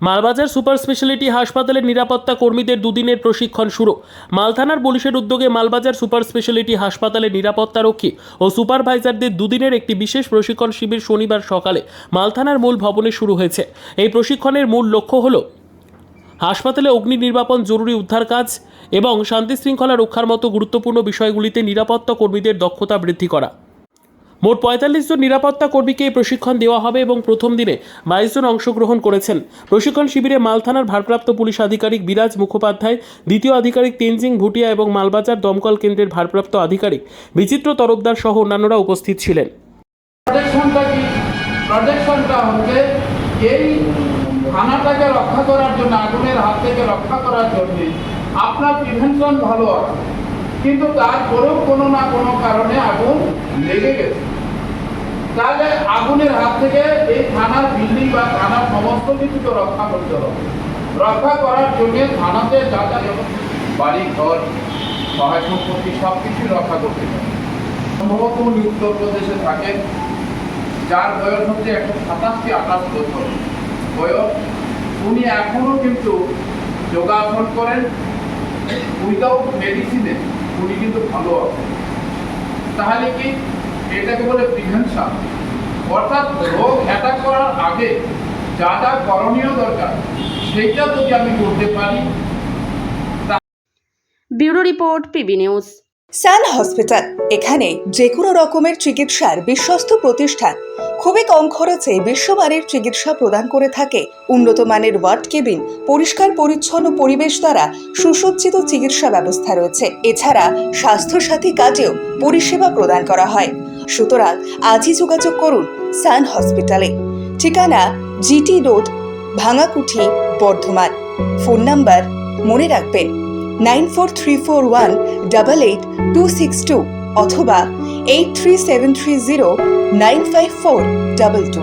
Malbazar super speciality হাসপাতালের নিরাপত্তা কর্মীদের দুদিনের প্রশিক্ষণ শুরু। মালথানার পুলিশের উদ্যোগে মালবাজার সুপার স্পেশালিটি হাসপাতালের নিরাপত্তারক্ষী ও সুপারভাইজারদের দুদিনের একটি বিশেষ প্রশিক্ষণ শিবির শনিবার সকালে মালথানার মূল ভবনে শুরু হয়েছে। এই প্রশিক্ষণের মূল লক্ষ্য হল হাসপাতালে অগ্নি নির্বাপন, জরুরি উদ্ধার কাজ এবং শান্তি শৃঙ্খলা রক্ষার মতো গুরুত্বপূর্ণ বিষয়গুলিতে নিরাপত্তা কর্মীদের দক্ষতা বৃদ্ধি করা। মোট ৪৫ জন নিরাপত্তা কর্মীকে এই প্রশিক্ষণ দেওয়া হবে এবং প্রথম দিনে ২২ জন অংশগ্রহণ করেছেন। প্রশিক্ষণ শিবিরে মালথানার ভারপ্রাপ্ত পুলিশ আধিকারিক বিরাজ মুখোপাধ্যায়, দ্বিতীয় আধিকারিক তেনজিং ভুটিয়া এবং মালবাজার দমকল কেন্দ্রের ভারপ্রাপ্ত আধিকারিক বিচিত্র তরফদার সহ অন্যান্যরা উপস্থিত ছিলেন। প্রজেকশনটা হচ্ছে এই থানাটাকে রক্ষা করার জন্য, আগুনের হাত থেকে রক্ষা করার জন্য আপনার প্রিভেনশন ভালো আছে, কিন্তু তারপরেও কোনো না কোনো কারণে আগুন লেগে গেছে, তাহলে আগুনের হাত থেকে এই থানার বিল্ডিং বা থানার সমস্ত কিছুকে রক্ষা করতে হবে। রক্ষা করার জন্য থানাতে যা যা বাড়ি ঘর সহায় সম্পত্তি সব কিছু রক্ষা করতে হবে। সম্ভবত উনি উত্তরপ্রদেশে থাকেন, যার বয়স হচ্ছে 127-28 বছর বয়স। উনি এখনো কিন্তু যোগাসন করেন, উইদাউট মেডিসিনে উনি কিন্তু ভালো আছেন। তাহলে কি এটাকে বলে প্রিভেনশন, অর্থাৎ রোগ অ্যাটাক করার আগে যা যা করণীয় দরকার সেইটা যদি আমি করতে পারি। Bureau report, PB news. Sun hospital, এখানে যে কোনো রকমের চিকিৎসার বিশ্বস্ত প্রতিষ্ঠান। খুবই কম খরচে বিশ্বমানের চিকিৎসা প্রদান করে থাকে। উন্নত মানের ওয়ার্ড কেবিন, পরিষ্কার পরিচ্ছন্ন পরিবেশ দ্বারা সুসজ্জিত চিকিৎসা ব্যবস্থা রয়েছে। এছাড়া স্বাস্থ্যসাথী কাজেও পরিষেবা প্রদান করা হয়। সুতরাং আজই যোগাযোগ করুন সান হসপিটালে। ঠিকানা GT road, Bhangakuthi, Bardhaman. Phone number মনে রাখবেন 9434188262 অথবা 83730954222।